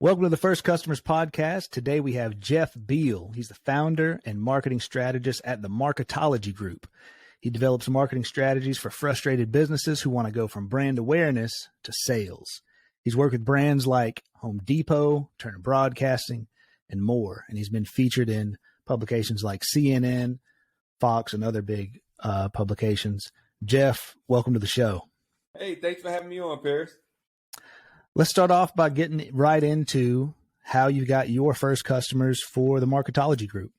Welcome to the First Customers Podcast. Today we have Jeff Beale. He's the founder and marketing strategist at the Marketology Group. He develops marketing strategies for frustrated businesses who want to go from brand awareness to sales. He's worked with brands like Home Depot, Turner Broadcasting, and more. And he's been featured in publications like CNN, Fox, and other big publications. Jeff, welcome to the show. Hey, thanks for having me on, Paris. Let's start off by getting right into how you got your first customers for the Marketology Group.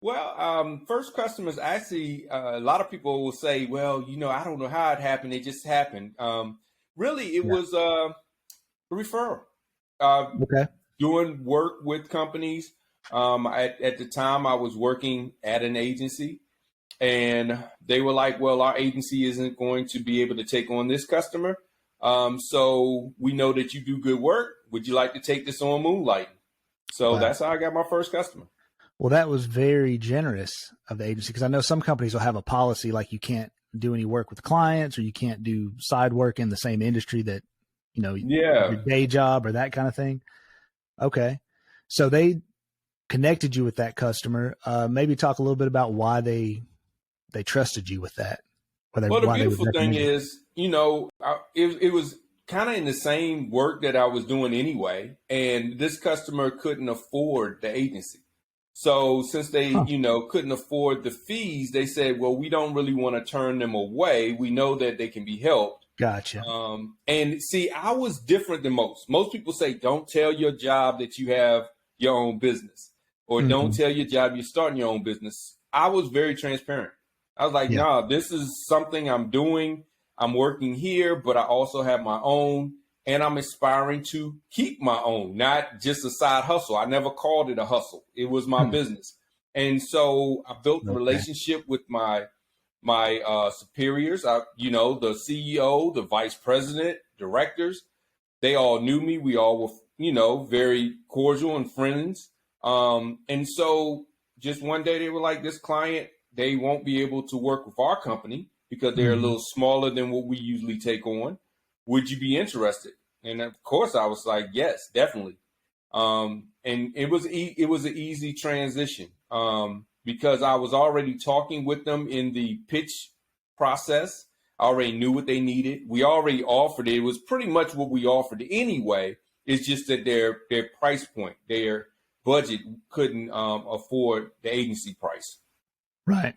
Well, first customers, actually, a lot of people will say, well, I don't know how it happened. It just happened. Really, it was a referral. Okay. Doing work with companies. At the time, I was working at an agency, and they were like, well, our agency isn't going to be able to take on this customer. So we know that you do good work. Would you like to take this on moonlighting? So That's how I got my first customer. Well, that was very generous of the agency, because I know some companies will have a policy like you can't do any work with clients, or you can't do side work in the same industry that, your day job or that kind of thing. Okay. So they connected you with that customer. Maybe talk a little bit about why they trusted you with that. Well, the beautiful thing is, it was kind of in the same work that I was doing anyway, and this customer couldn't afford the agency. So since they, couldn't afford the fees, they said, well, we don't really want to turn them away. We know that they can be helped. Gotcha. And see, I was different than most. Most people say, don't tell your job that you have your own business, or don't tell your job you're starting your own business. I was very transparent. I was like, nah, this is something I'm doing. I'm working here, but I also have my own, and I'm aspiring to keep my own, not just a side hustle. I never called it a hustle. It was my business. And so I built a relationship with my superiors, the CEO, the vice president, directors. They all knew me. We all were, very cordial and friends. And so just one day they were like, this client, they won't be able to work with our company because they're a little smaller than what we usually take on. Would you be interested? And of course I was like, yes, definitely. And it was an easy transition because I was already talking with them in the pitch process. I already knew what they needed. We already offered it. It was pretty much what we offered anyway. It's just that their price point, their budget couldn't afford the agency price. Right.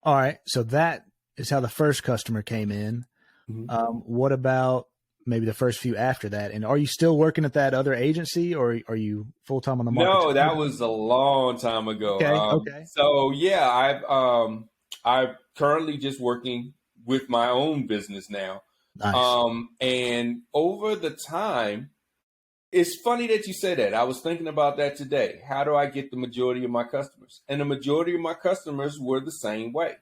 All right. So that is how the first customer came in. What about maybe the first few after that? And are you still working at that other agency, or are you full-time on the market? No, that was a long time ago. Okay. So yeah, I'm currently just working with my own business now. Nice. And over the time, it's funny that you say that. I was thinking about that today. How do I get the majority of my customers? And the majority of my customers were the same way.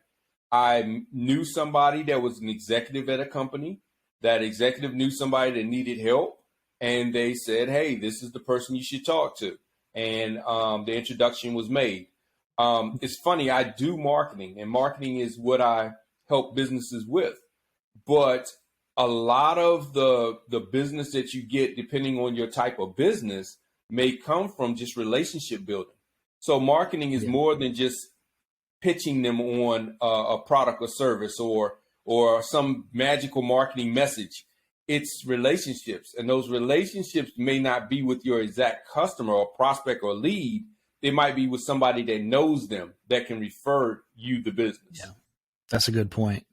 I knew somebody that was an executive at a company. That executive knew somebody that needed help. And they said, hey, this is the person you should talk to. And the introduction was made. It's funny, I do marketing, and marketing is what I help businesses with. But a lot of the business that you get, depending on your type of business, may come from just relationship building. So marketing is more than just pitching them on a product or service or some magical marketing message. It's relationships, and those relationships may not be with your exact customer or prospect or lead. It might be with somebody that knows them that can refer you the business. Yeah, that's a good point,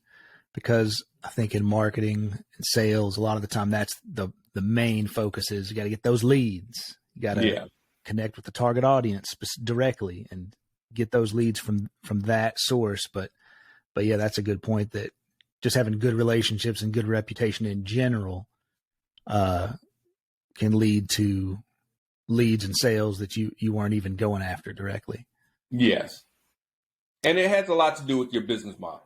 because I think in marketing and sales, a lot of the time that's the main focus is you got to get those leads. You got to connect with the target audience directly and get those leads from that source. But yeah, that's a good point, that just having good relationships and good reputation in general can lead to leads and sales that you weren't even going after directly. Yes. And it has a lot to do with your business model.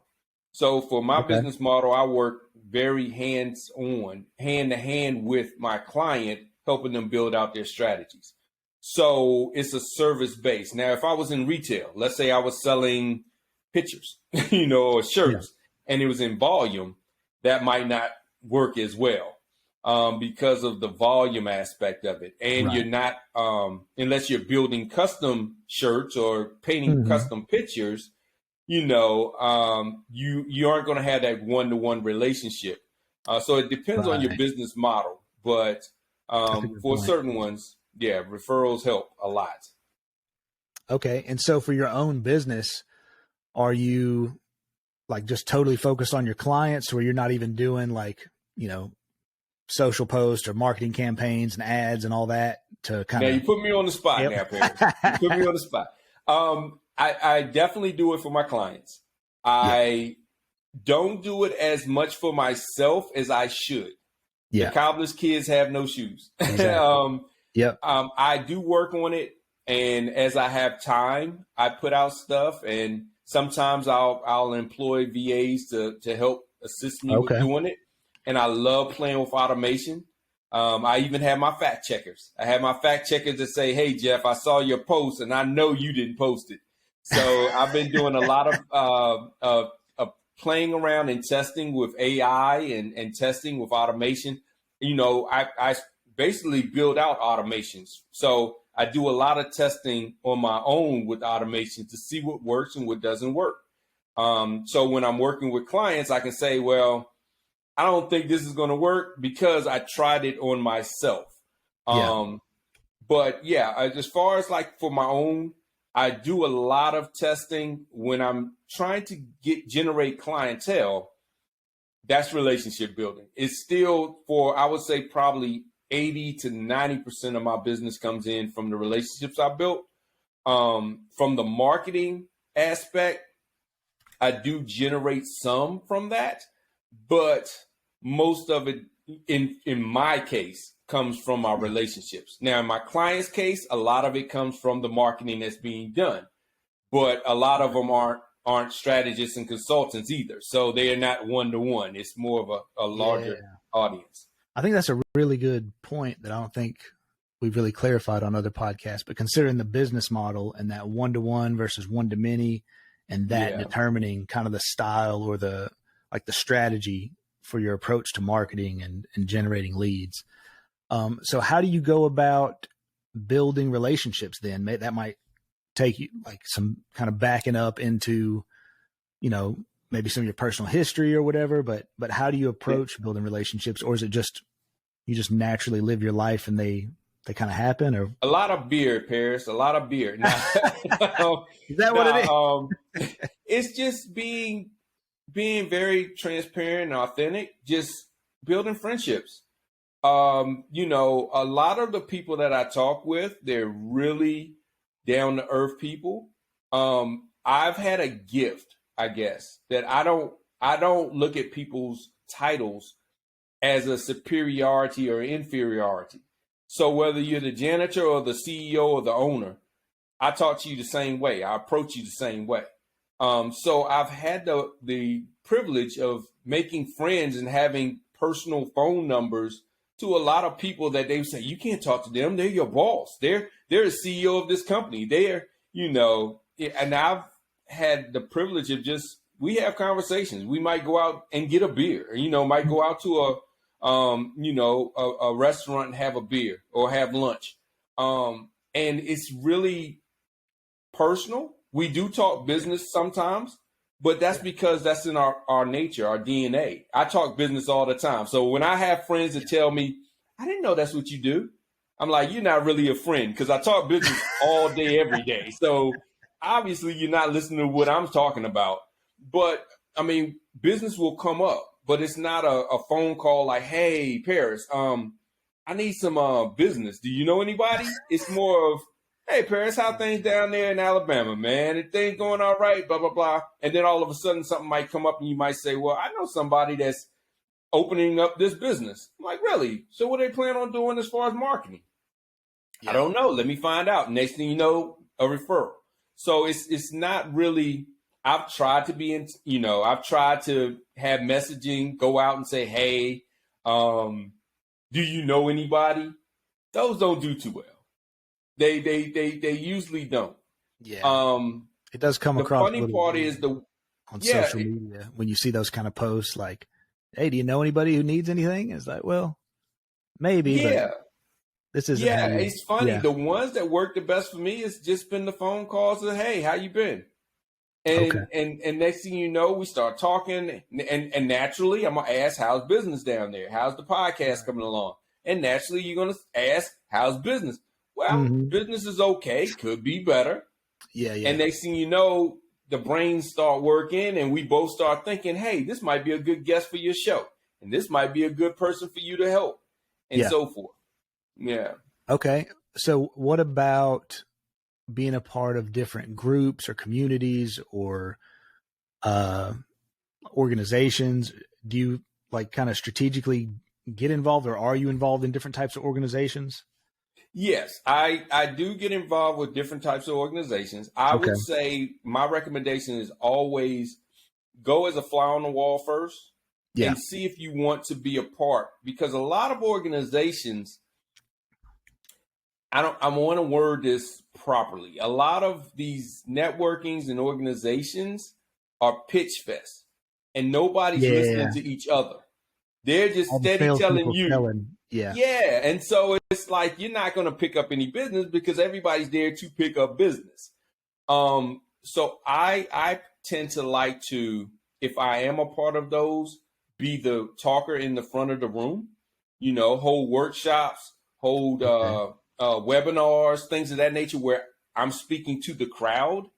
So for my business model, I work very hands-on, hand-to-hand with my client, helping them build out their strategies. So it's a service base. Now, if I was in retail, let's say I was selling pictures, or shirts, and it was in volume, that might not work as well. because of the volume aspect of it. And Right. you're not, unless you're building custom shirts or painting custom pictures, you aren't going to have that one-to-one relationship. So it depends on your Right. business model. But That's a good for point. certain ones, yeah, referrals help a lot. Okay. And so for your own business, are you like just totally focused on your clients, or you're not even doing like, social posts or marketing campaigns and ads and all that to kind Now of you put me on the spot now, Paris. You put me on the spot. I definitely do it for my clients. I don't do it as much for myself as I should. The cobbler's kids have no shoes. Exactly. I do work on it, and as I have time, I put out stuff, and sometimes I'll employ VAs to help assist me with doing it. And I love playing with automation. I even have my fact checkers. I have my fact checkers that say, "Hey, Jeff, I saw your post, and I know you didn't post it." So I've been doing a lot of playing around and testing with AI and testing with automation. I basically build out automations. So I do a lot of testing on my own with automation to see what works and what doesn't work. So when I'm working with clients, I can say, well, I don't think this is going to work because I tried it on myself. But yeah, as far as like for my own, I do a lot of testing when I'm trying to generate clientele. That's relationship building. It's still I would say probably 80 to 90% of my business comes in from the relationships I built. From the marketing aspect, I do generate some from that, but most of it in my case comes from our relationships. Now, in my client's case, a lot of it comes from the marketing that's being done, but a lot of them aren't strategists and consultants either. So they are not one-to-one. It's more of a larger audience. I think that's a really good point that I don't think we've really clarified on other podcasts, but considering the business model and that one-to-one versus one-to-many, and that determining kind of the style or the strategy for your approach to marketing and generating leads. So how do you go about building relationships then? That might take you like some kind of backing up into, maybe some of your personal history or whatever, but how do you approach building relationships? Or is it just, you just naturally live your life and they kind of happen? Or a lot of beer, Paris, a lot of beer. Now, is that what it is? It's just being very transparent and authentic, just building friendships. A lot of the people that I talk with, they're really down to earth people. I've had a gift, I guess, that I don't look at people's titles as a superiority or inferiority. So whether you're the janitor or the CEO or the owner, I talk to you the same way. I approach you the same way. So I've had the privilege of making friends and having personal phone numbers to a lot of people that they say, you can't talk to them. They're your boss. They're the CEO of this company. And I've had the privilege of we have conversations. We might go out and get a beer, might go out to a restaurant and have a beer or have lunch. And it's really personal. We do talk business sometimes, but that's because that's in our nature, our DNA. I talk business all the time. So when I have friends that tell me, I didn't know that's what you do, I'm like, you're not really a friend because I talk business all day, every day. So obviously you're not listening to what I'm talking about. But I mean, business will come up, but it's not a phone call like, hey, Paris, I need some business. Do you know anybody? It's more of, hey, Paris, how things down there in Alabama, man? Are things going all right? Blah, blah, blah. And then all of a sudden something might come up and you might say, well, I know somebody that's opening up this business. I'm like, really? So what they plan on doing as far as marketing? I don't know. Let me find out. Next thing you know, a referral. So it's not really, I've tried to be I've tried to have messaging, go out and say, hey, do you know anybody? Those don't do too well. They usually don't. Yeah. It does come across. The funny part is on social media when you see those kind of posts like, hey, do you know anybody who needs anything? It's like, well, maybe, but Yeah. this isn't how Yeah. you. It's funny. Yeah. The ones that work the best for me is just been the phone calls of, hey, how you been? Okay. And next thing you know, we start talking, and naturally, I'm gonna ask, how's business down there? How's the podcast coming along? And naturally, you're gonna ask, how's business? Well, Mm-hmm. business is okay, could be better. Yeah. And Yeah. next thing you know, the brains start working, and we both start thinking, hey, this might be a good guest for your show, and this might be a good person for you to help, and Yeah. so forth. Yeah. Okay. So what about being a part of different groups or communities or uh, organizations? Do you like kind of strategically get involved, or are you involved in different types of organizations? Yes, I do get involved with different types of organizations. I Okay. would say my recommendation is always go as a fly on the wall first Yeah. and see if you want to be a part, because a lot of organizations, I want to word this properly. A lot of these networkings and organizations are pitch fest, and nobody's Yeah. listening to each other. They're just All the steady telling salespeople you. selling. Yeah. Yeah. And so it's like you're not going to pick up any business because everybody's there to pick up business. So I tend to like to, if I am a part of those, be the talker in the front of the room, hold workshops, hold Okay. webinars, things of that nature where I'm speaking to the crowd.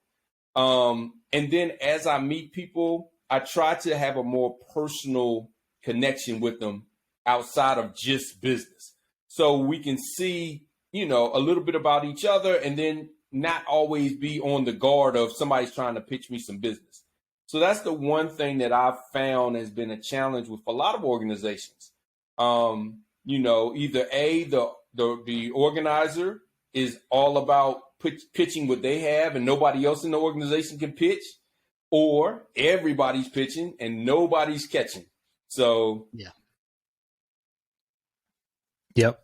And then as I meet people, I try to have a more personal connection with them outside of just business. So we can see, a little bit about each other, and then not always be on the guard of somebody's trying to pitch me some business. So that's the one thing that I've found has been a challenge with a lot of organizations. Either the organizer is all about pitching what they have and nobody else in the organization can pitch, or everybody's pitching and nobody's catching. So Yeah. Yep.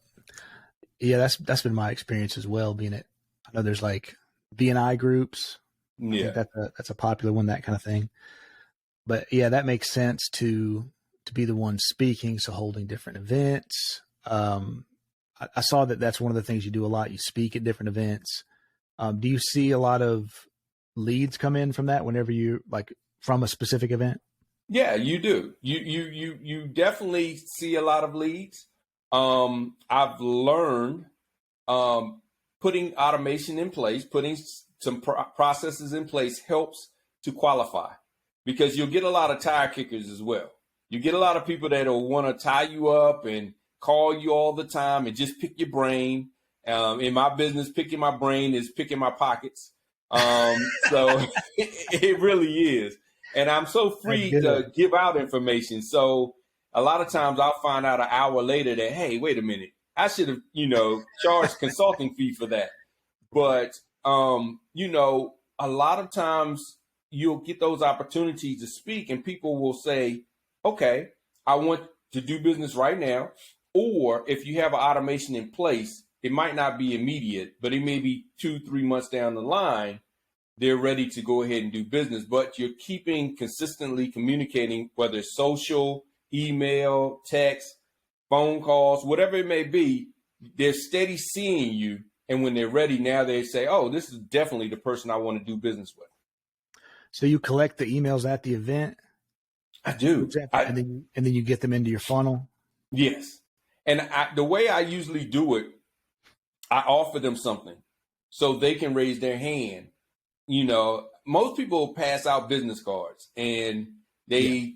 Yeah. That's been my experience as well. Being it, I know there's like BNI groups. I think yeah, that's a popular one, that kind of thing. But yeah, that makes sense to be the one speaking. So holding different events. I saw that that's one of the things you do a lot. You speak at different events. Do you see a lot of leads come in from that whenever you like from a specific event? yeah, you do. You definitely see a lot of leads. I've learned putting automation in place, putting some processes in place helps to qualify, because you'll get a lot of tire kickers as well. You get a lot of people that will want to tie you up and call you all the time and just pick your brain. In my business, picking my brain is picking my pockets. So it really is. And I'm so free to give out information. So a lot of times I'll find out an hour later that, hey, wait a minute, I should have, charged consulting fee for that. But, a lot of times you'll get those opportunities to speak and people will say, okay, I want to do business right now. Or if you have an automation in place, it might not be immediate, but it may be 2-3 months down the line, they're ready to go ahead and do business. But you're keeping consistently communicating, whether it's social, email, text, phone calls, whatever it may be, they're steady seeing you. And when they're ready, now they say, oh, this is definitely the person I want to do business with. So you collect the emails at the event? I do. And then you get them into your funnel? Yes. And the way I usually do it, I offer them something so they can raise their hand. Most people pass out business cards and they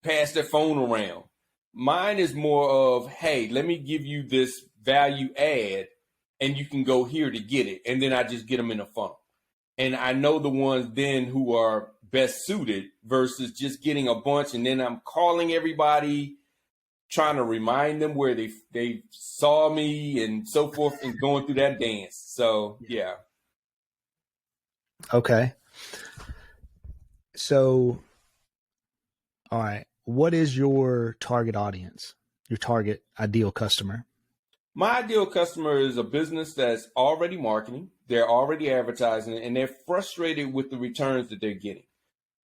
pass their phone around. Mine is more of, hey, let me give you this value add and you can go here to get it. And then I just get them in a funnel. And I know the ones then who are best suited versus just getting a bunch. And then I'm calling everybody, trying to remind them where they saw me and so forth, and going through that dance. So, yeah. Okay. So, all right. What is your target audience, your target ideal customer? My ideal customer is a business that's already marketing, they're already advertising, and they're frustrated with the returns that they're getting.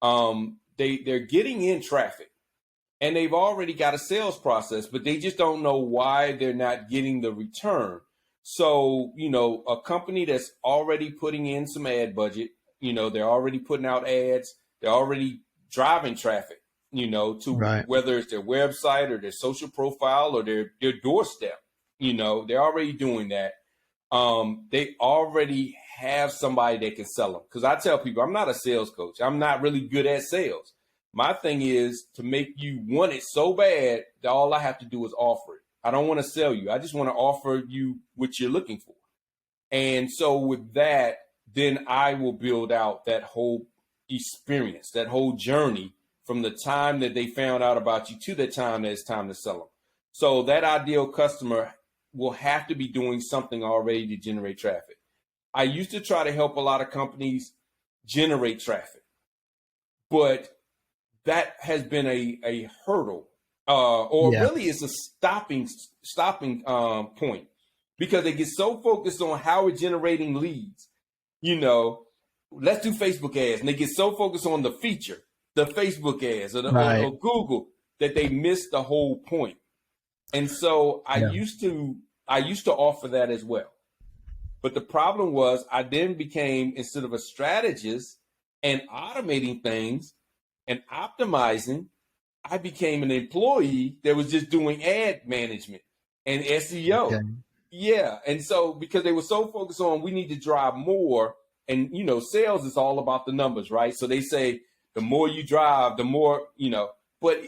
They're getting in traffic, and they've already got a sales process, but they just don't know why they're not getting the return. So, a company that's already putting in some ad budget, they're already putting out ads, they're already driving traffic, to Right. whether it's their website or their social profile or their doorstep, they're already doing that. They already have somebody that can sell them. Because I tell people, I'm not a sales coach. I'm not really good at sales. My thing is to make you want it so bad that all I have to do is offer it. I don't want to sell you. I just want to offer you what you're looking for. And so with that, then I will build out that whole experience, that whole journey from the time that they found out about you to the time that it's time to sell them. So that ideal customer will have to be doing something already to generate traffic. I used to try to help a lot of companies generate traffic, but that has been a hurdle, really it's a stopping point, because they get so focused on how we're generating leads. Let's do Facebook ads, and they get so focused on the feature, the Facebook ads or Google, that they miss the whole point. And so I used to offer that as well. But the problem was I then became, instead of a strategist and automating things and optimizing, I became an employee that was just doing ad management and SEO. Okay. Yeah. And so because they were so focused on, we need to drive more, and, sales is all about the numbers, right? So they say the more you drive, the more, but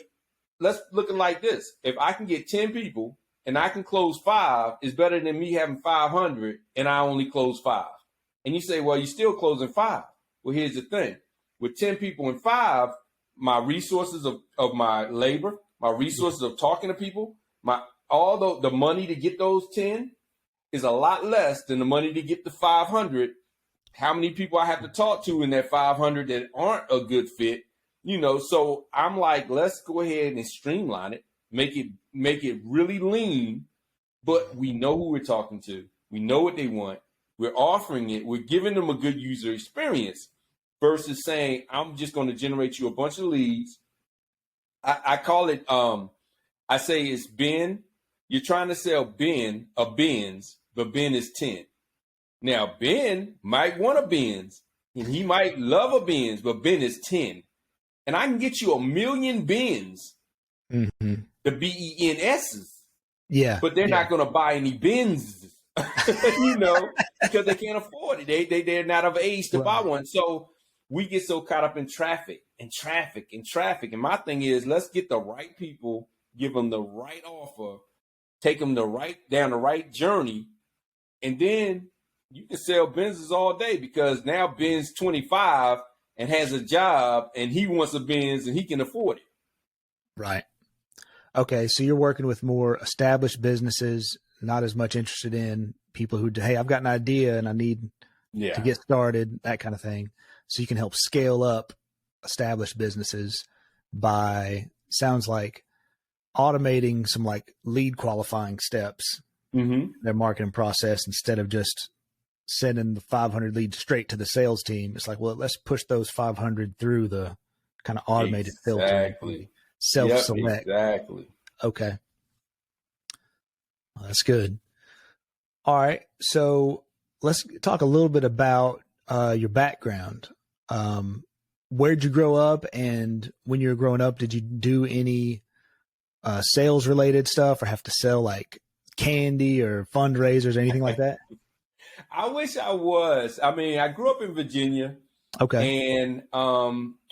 let's look at it like this. If I can get 10 people and I can close 5, it's better than me having 500 and I only close 5. And you say, well, you're still closing 5. Well, here's the thing. With 10 people and 5, my resources of my labor, my resources of talking to people, although the money to get those 10 is a lot less than the money to get the 500. How many people I have to talk to in that 500 that aren't a good fit, so I'm like, let's go ahead and streamline it, make it really lean, but we know who we're talking to. We know what they want. We're offering it. We're giving them a good user experience versus saying, I'm just going to generate you a bunch of leads. I call it, I say it's Ben. You're trying to sell Ben a Benz, but Ben is 10. Now, Ben might want a Benz, and he might love a Benz, but Ben is 10. And I can get you 1 million Bens, the BENSs. Yeah. But they're not going to buy any Benzes, because they can't afford it. They're not of age to buy one. So we get so caught up in traffic. And my thing is, let's get the right people, give them the right offer, take them down the right journey, and then you can sell Benzes all day, because now Ben's 25 and has a job and he wants a Benz and he can afford it. Right. Okay. So you're working with more established businesses, not as much interested in people who, hey, I've got an idea and I need to get started, that kind of thing. So you can help scale up established businesses by, sounds like, automating some like lead qualifying steps, their marketing process, instead of just sending the 500 leads straight to the sales team. It's like, well, let's push those 500 through the kind of automated filter, self-select. Exactly. Okay. Well, that's good. All right. So let's talk a little bit about your background. Where'd you grow up? And when you were growing up, did you do any sales related stuff, or have to sell like candy or fundraisers or anything like that? I wish I was. I mean, I grew up in Virginia. Okay. And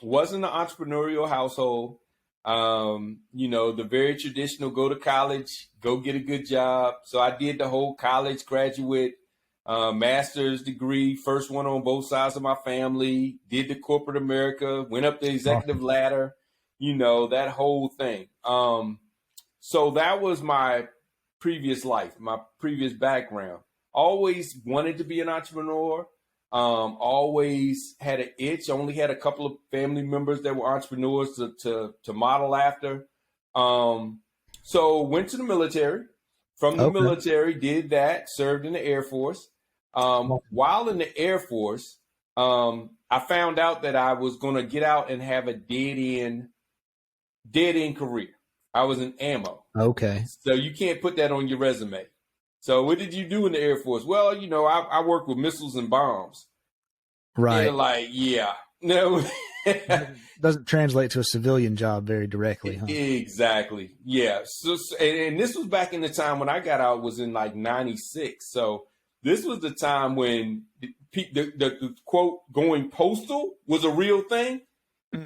wasn't an entrepreneurial household. The very traditional, go to college, go get a good job. So I did the whole college graduate, master's degree, first one on both sides of my family, did the corporate America, went up the executive ladder, that whole thing. So that was my previous life, my previous background. Always wanted to be an entrepreneur. Always had an itch. Only had a couple of family members that were entrepreneurs to model after. So went to the military. From the military, did that, served in the Air Force. While in the Air Force, I found out that I was going to get out and have a dead end dead end career. I was in ammo. Okay. So you can't put that on your resume. So what did you do in the Air Force? Well, I work with missiles and bombs. Right. And like, yeah, no. Doesn't translate to a civilian job very directly, huh? Exactly. Yeah. So, and this was back in the time when I got out was in like 96. So this was the time when the quote going postal was a real thing.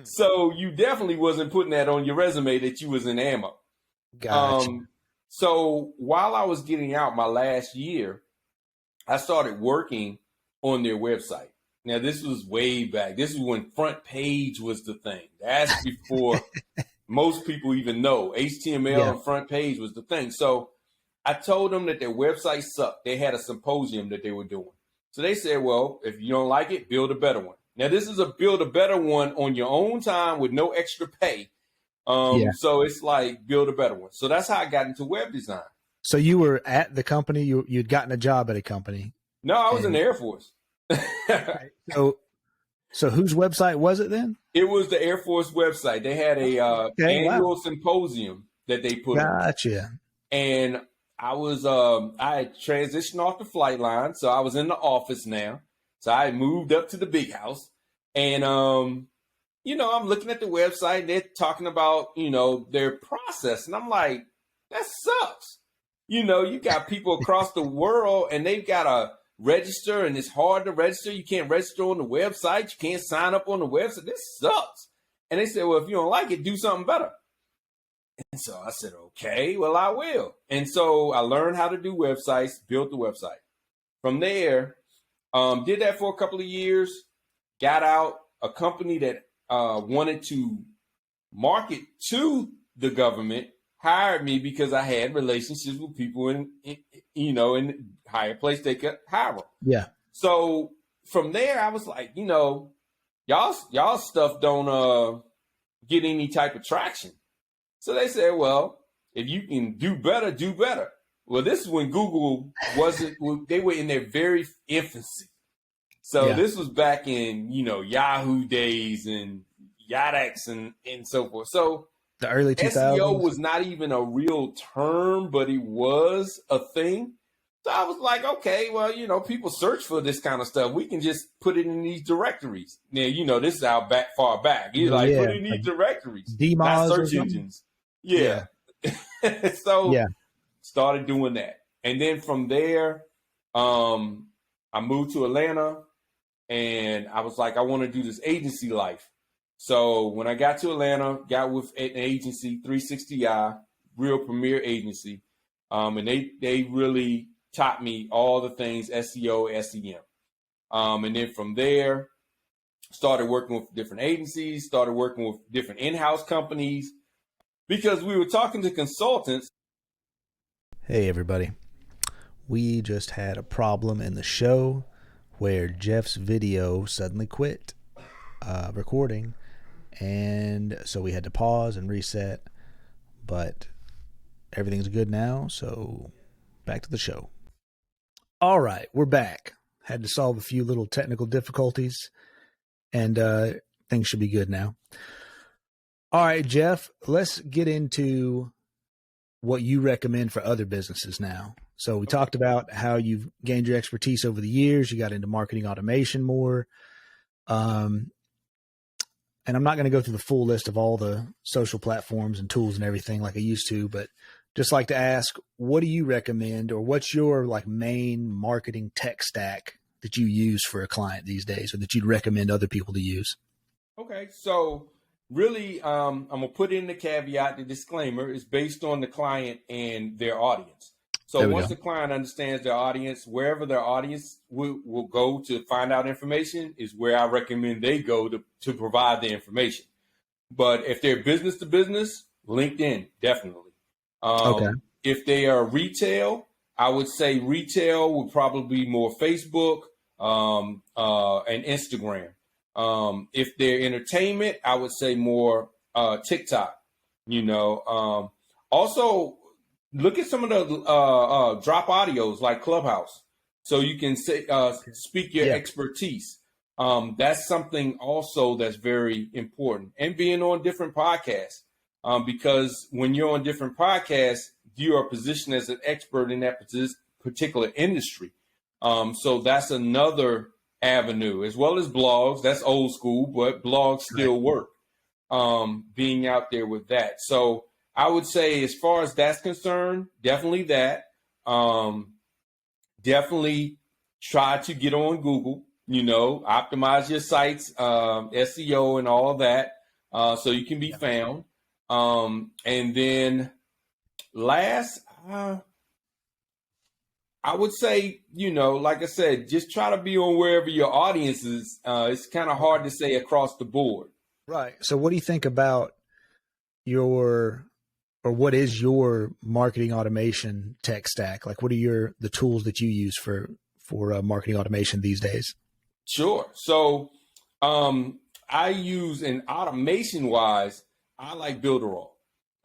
So you definitely wasn't putting that on your resume that you was in ammo. Gotcha. So while I was getting out my last year, I started working on their website. Now, this was way back. This is when front page was the thing. That's before most people even know. HTML and front page was the thing. So I told them that their website sucked. They had a symposium that they were doing. So they said, well, if you don't like it, build a better one. Now, this is a build a better one on your own time with no extra pay. So it's like build a better one. So that's how I got into web design. So you were at the company, you'd gotten a job at a company. No, I was in the Air Force. So whose website was it then? It was the Air Force website. They had a annual symposium that they put on. Gotcha. And I was I had transitioned off the flight line, so I was in the office now. So I moved up to the big house, and I'm looking at the website. And they're talking about their process, and I'm like, that sucks. You got people across the world, and they've got to register, and it's hard to register. You can't register on the website. You can't sign up on the website. This sucks. And they said, well, if you don't like it, do something better. And so I said, okay, well, I will. And so I learned how to do websites, built the website. From there, did that for a couple of years, got out. A company that wanted to market to the government hired me because I had relationships with people in higher place they could hire them. Yeah. So from there, I was like, y'all stuff don't get any type of traction. So they said, well, if you can do better, do better. Well, this is when Google they were in their very infancy. So this was back in, Yahoo days and Yadex and so forth. So the early 2000s. SEO was not even a real term, but it was a thing. So I was like, okay, well, people search for this kind of stuff. We can just put it in these directories. Now, this is how far back. You're put it in these directories, not search engines. Yeah. So started doing that. And then from there, I moved to Atlanta, and I was like, I want to do this agency life. So when I got to Atlanta, got with an agency, 360i, real premier agency. And they really taught me all the things SEO, SEM. And then from there, started working with different agencies, started working with different in-house companies, because we were talking to consultants. Hey, everybody. We just had a problem in the show where Jeff's video suddenly quit recording. And so we had to pause and reset, but everything's good now. So back to the show. All right, we're back. Had to solve a few little technical difficulties, and things should be good now. All right, Jeff, let's get into what you recommend for other businesses now. So we talked about how you've gained your expertise over the years. You got into marketing automation more. And I'm not going to go through the full list of all the social platforms and tools and everything like I used to, but just like to ask, what do you recommend, or what's your main marketing tech stack that you use for a client these days, or that you'd recommend other people to use? Okay. So really, I'm going to put in the caveat, the disclaimer is based on the client and their audience. So once the client understands their audience, wherever their audience will go to find out information is where I recommend they go to provide the information. But if they're business to business, LinkedIn, definitely. If they are retail, I would say retail would probably be more Facebook and Instagram. If they're entertainment, I would say more TikTok. Also, look at some of the drop audios like Clubhouse, so you can speak your expertise. That's something also that's very important. And being on different podcasts. because when you're on different podcasts, you are positioned as an expert in that particular industry. So that's another avenue, as well as blogs. That's old school, but blogs still work. Being out there with that. So I would say, as far as that's concerned, definitely that. Definitely try to get on Google, optimize your sites, SEO and all of that, so you can be found. And then last, I would say, like I said, just try to be on wherever your audience is. It's kind of hard to say across the board. Right. So what do you think about what is your marketing automation tech stack? Like, what are the tools that you use for marketing automation these days? Sure. So I use, in automation wise, I like Builderall.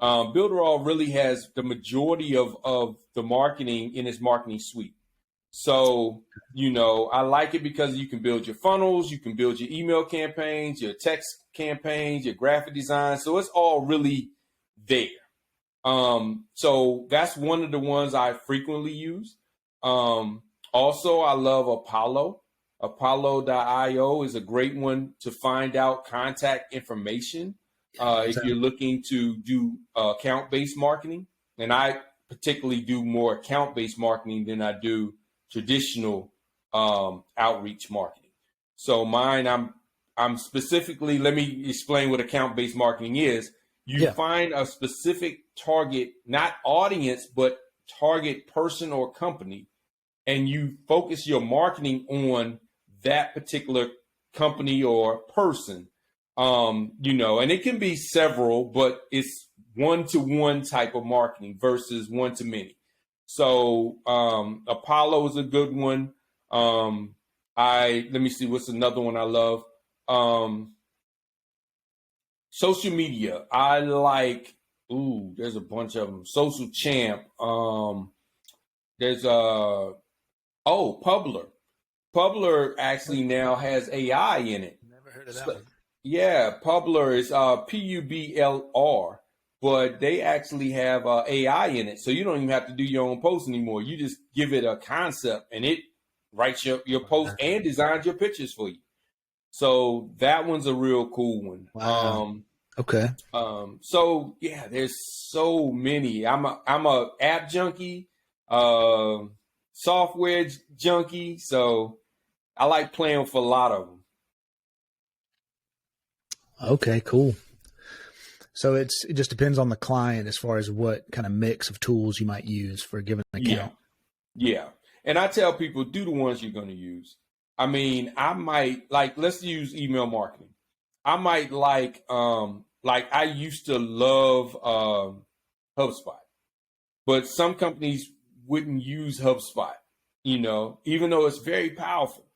Builderall really has the majority of the marketing in its marketing suite. So, I like it because you can build your funnels, you can build your email campaigns, your text campaigns, your graphic design. So it's all really there. So that's one of the ones I frequently use. Also, I love Apollo. Apollo.io is a great one to find out contact information. If you're looking to do account-based marketing, and I particularly do more account-based marketing than I do traditional outreach marketing. So mine, I'm specifically, let me explain what account-based marketing is. You find a specific target, not audience, but target person or company, and you focus your marketing on that particular company or person. And it can be several, but it's one-to-one type of marketing versus one-to-many. So Apollo is a good one. Let me see, what's another one I love? Social media. I like, there's a bunch of them. Social Champ. There's Publer. Publer actually now has AI in it. Never heard of that one. Yeah, Publer is Publr, but they actually have AI in it. So you don't even have to do your own posts anymore. You just give it a concept and it writes your post and designs your pictures for you. So that one's a real cool one. Wow. Okay. So yeah, there's so many. I'm a app junkie, software junkie. So I like playing with a lot of them. Okay, cool. So it just depends on the client as far as what kind of mix of tools you might use for a given account. Yeah. And I tell people, do the ones you're going to use. I mean, I might let's use email marketing. I might like I used to love HubSpot, but some companies wouldn't use HubSpot, even though it's very powerful.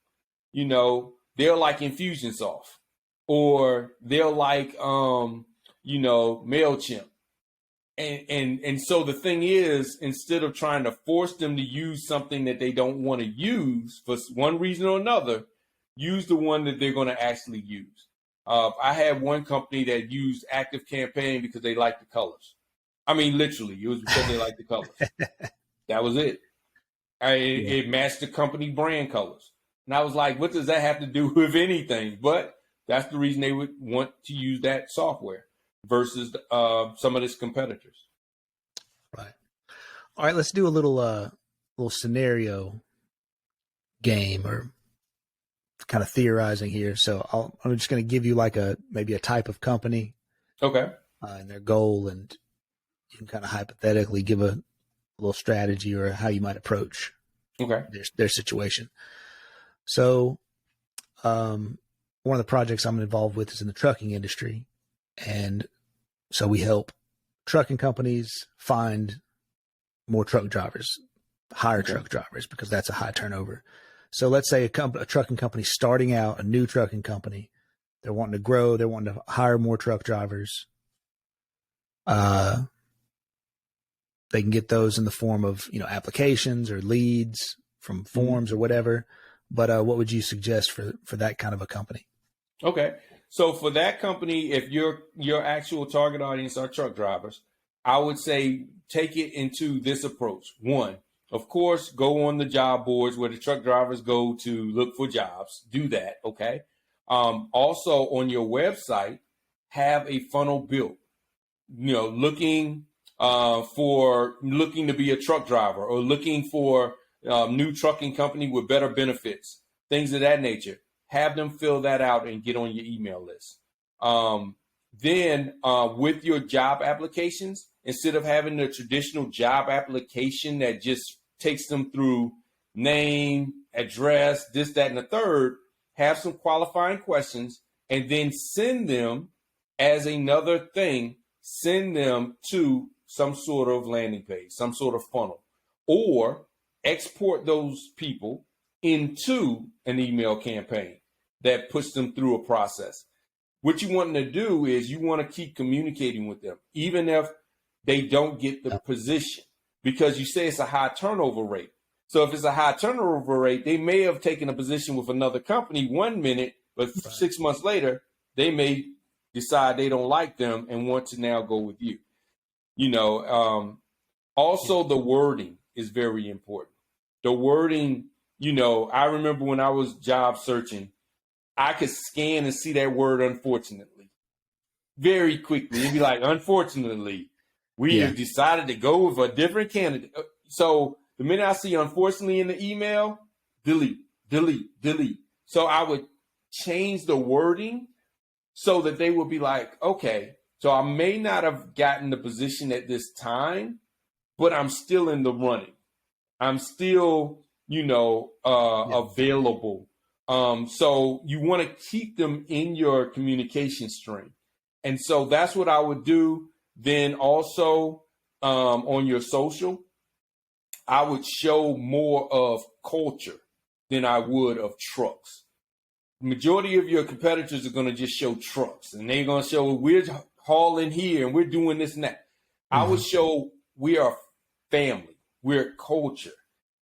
They'll like Infusionsoft, or they'll like MailChimp. And so the thing is, instead of trying to force them to use something that they don't want to use for one reason or another, use the one that they're going to actually use. I had one company that used Active Campaign because they liked the colors. I mean, literally, it was because they liked the colors. That was it. It matched the company brand colors. And I was like, what does that have to do with anything? But that's the reason they would want to use that software versus some of its competitors. Right. All right, let's do a little scenario game, or kind of theorizing here. So I'm just going to give you maybe a type of company, okay, and their goal, and you can kind of hypothetically give a little strategy or how you might approach their situation. So one of the projects I'm involved with is in the trucking industry, and so we help trucking companies find more truck drivers, hire truck drivers, because that's a high turnover. So let's say a trucking company starting out, a new trucking company, they're wanting to grow, they're wanting to hire more truck drivers. They can get those in the form of, applications or leads from forms or whatever. But what would you suggest for that kind of a company? Okay. So for that company, if your actual target audience are truck drivers, I would say take it into this approach. One, of course, go on the job boards where the truck drivers go to look for jobs. Do that, okay? Also, on your website, have a funnel built. Looking to be a truck driver, or looking for a new trucking company with better benefits, things of that nature. Have them fill that out and get on your email list. Then with your job applications, instead of having the traditional job application that just takes them through name, address, this, that, and the third, have some qualifying questions, and then send them as another thing, send them to some sort of landing page, some sort of funnel, or export those people into an email campaign that puts them through a process. What you want to do is you want to keep communicating with them, even if they don't get the position, because you say it's a high turnover rate. So if it's a high turnover rate, they may have taken a position with another company 1 minute, but 6 months later, they may decide they don't like them and want to now go with you. Also the wording is very important. The wording, I remember when I was job searching, I could scan and see that word unfortunately very quickly. It'd be like, unfortunately, we have decided to go with a different candidate. So the minute I see unfortunately in the email, delete. So I would change the wording so that they would be like, okay, so I may not have gotten the position at this time, but I'm still in the running. I'm still, available. So you want to keep them in your communication stream. And so that's what I would do. Then also on your social, I would show more of culture than I would of trucks. Majority of your competitors are going to just show trucks, and they're going to show we're hauling here and we're doing this and that. I would show we are family. We're culture.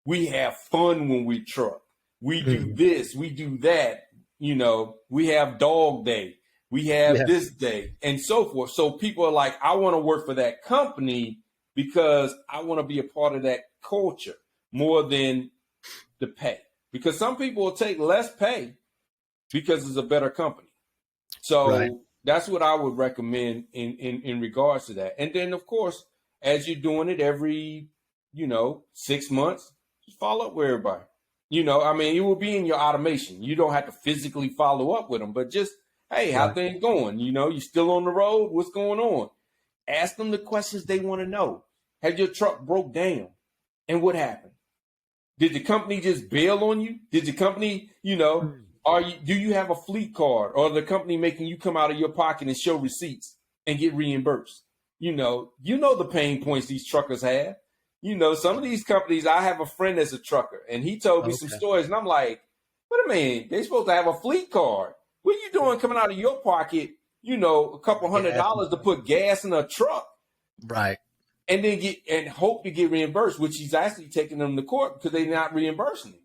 We have fun when we truck. We do this, we do that. We have dog day. We have this day and so forth. So people are like, I want to work for that company because I want to be a part of that culture more than the pay. Because some people will take less pay because it's a better company. So that's what I would recommend in regards to that. And then, of course, as you're doing it every, 6 months, just follow up with everybody. It will be in your automation. You don't have to physically follow up with them, but just, hey, how things going? You still on the road? What's going on? Ask them the questions they want to know. Had your truck broke down? And what happened? Did the company just bail on you? Did the company, do you have a fleet card, or the company making you come out of your pocket and show receipts and get reimbursed? The pain points these truckers have. Some of these companies, I have a friend that's a trucker, and he told me some stories, and I'm like, wait a minute, they're supposed to have a fleet card. What are you doing coming out of your pocket, a couple $100 to put gas in a truck? Right. And then hope to get reimbursed, which he's actually taking them to court because they're not reimbursing him.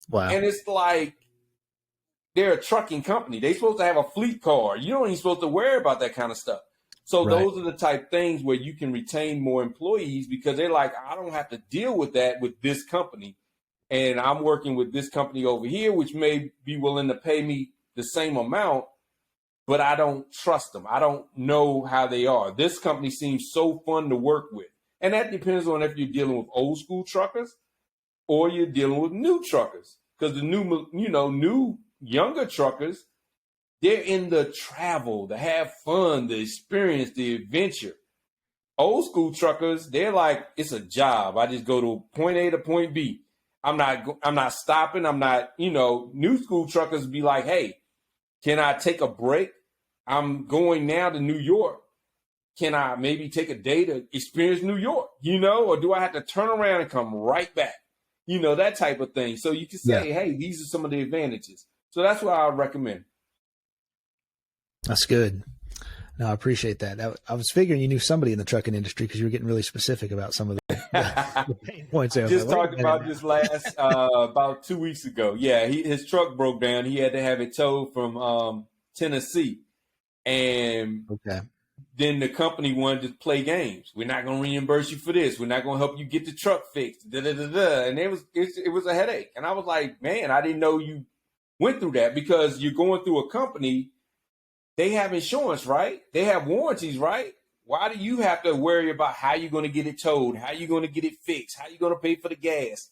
Wow. And it's like, they're a trucking company. They're supposed to have a fleet card. You don't even supposed to worry about that kind of stuff. So those are the type things where you can retain more employees because they're like, I don't have to deal with that with this company. And I'm working with this company over here, which may be willing to pay me the same amount, but I don't trust them. I don't know how they are. This company seems so fun to work with. And that depends on if you're dealing with old school truckers or you're dealing with new truckers. Because the new younger truckers, they're in the travel, to have fun, the experience, the adventure. Old school truckers, they're like, it's a job. I just go to point A to point B. I'm not stopping. I'm not, new school truckers be like, hey, can I take a break? I'm going now to New York. Can I maybe take a day to experience New York, or do I have to turn around and come right back? That type of thing. So you can say, hey, these are some of the advantages. So that's what I would recommend. That's good. No, I appreciate that. I was figuring you knew somebody in the trucking industry because you were getting really specific about some of the pain points. Just talked about this last about 2 weeks ago. Yeah, his truck broke down. He had to have it towed from Tennessee. And okay. Then the company wanted to play games. We're not going to reimburse you for this. We're not going to help you get the truck fixed. Da, da, da, da. And it was a headache. And I was like, man, I didn't know you went through that, because you're going through a company. They have insurance, right? They have warranties, right? Why do you have to worry about how you're going to get it towed? How you're going to get it fixed? How you going to pay for the gas?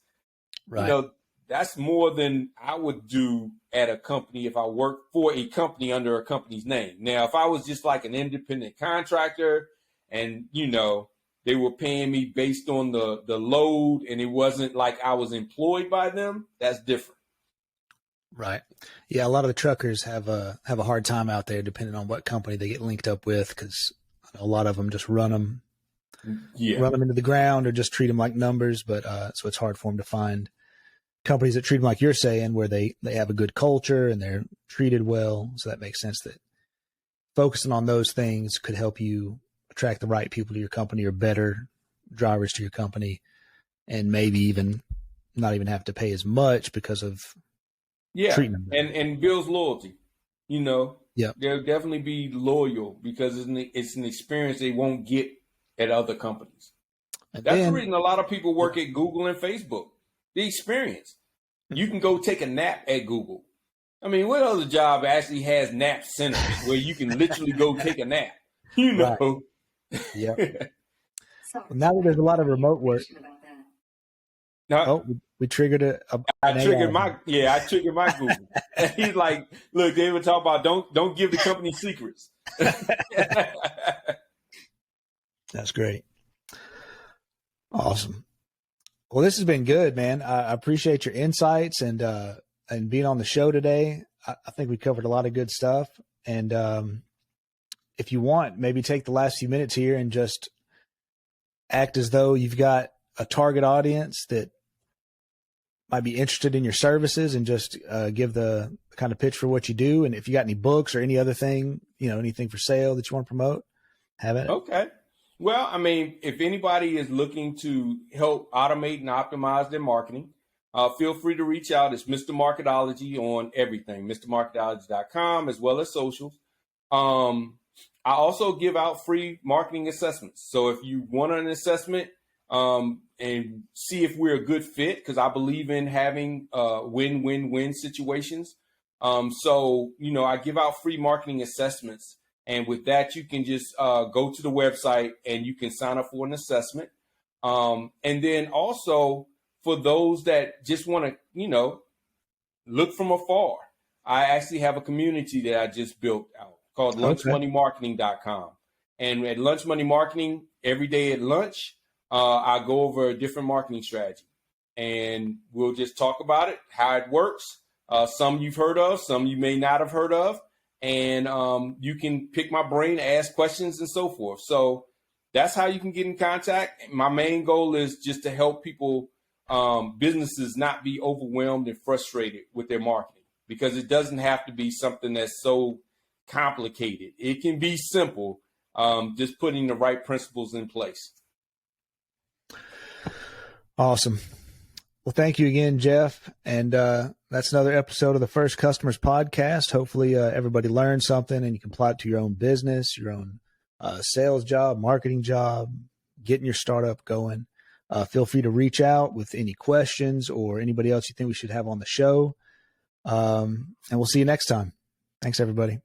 Right. You know, that's more than I would do at a company if I worked for a company under a company's name. Now, if I was just like an independent contractor and, you know, they were paying me based on the load and it wasn't like I was employed by them, that's different. Right. Yeah. A lot of the truckers have a hard time out there depending on what company they get linked up with, because a lot of them just run them into the ground or just treat them like numbers. But so it's hard for them to find companies that treat them like you're saying, where they have a good culture and they're treated well. So that makes sense that focusing on those things could help you attract the right people to your company, or better drivers to your company, and maybe even not even have to pay as much because of treating them. And builds loyalty. You know, yeah, they'll definitely be loyal because it's an experience they won't get at other companies. And that's the reason a lot of people work at Google and Facebook. The experience. You can go take a nap at Google. I mean, what other job actually has nap centers where you can literally go take a nap? You know? Right. Yeah. Well, now that there's a lot of remote work. We triggered I triggered my Google. He's like, look, they were talking about don't give the company secrets. That's great. Awesome. Well, this has been good, man. I appreciate your insights and being on the show today. I think we covered a lot of good stuff. And if you want, maybe take the last few minutes here and just act as though you've got a target audience that might be interested in your services, and just give the kind of pitch for what you do. And if you got any books or any other thing, anything for sale that you want to promote, have it. Okay. Well, I mean, if anybody is looking to help automate and optimize their marketing, feel free to reach out. It's Mr. Marketology on everything, MrMarketology.com, as well as socials. I also give out free marketing assessments. So if you want an assessment and see if we're a good fit, because I believe in having win-win-win situations. So, I give out free marketing assessments. And with that, you can just go to the website and you can sign up for an assessment. And then also for those that just want to, look from afar, I actually have a community that I just built out called lunchmoneymarketing.com. And at Lunch Money Marketing, every day at lunch, I go over a different marketing strategy. And we'll just talk about it, how it works. Some you've heard of, some you may not have heard of. And you can pick my brain, ask questions, and so forth. So that's how you can get in contact. My main goal is just to help people, businesses, not be overwhelmed and frustrated with their marketing, because it doesn't have to be something that's so complicated. It can be simple, just putting the right principles in place. Awesome. Well, thank you again, Jeff. And that's another episode of the First Customers Podcast. Hopefully everybody learned something and you can apply it to your own business, your own sales job, marketing job, getting your startup going. Feel free to reach out with any questions or anybody else you think we should have on the show. And we'll see you next time. Thanks, everybody.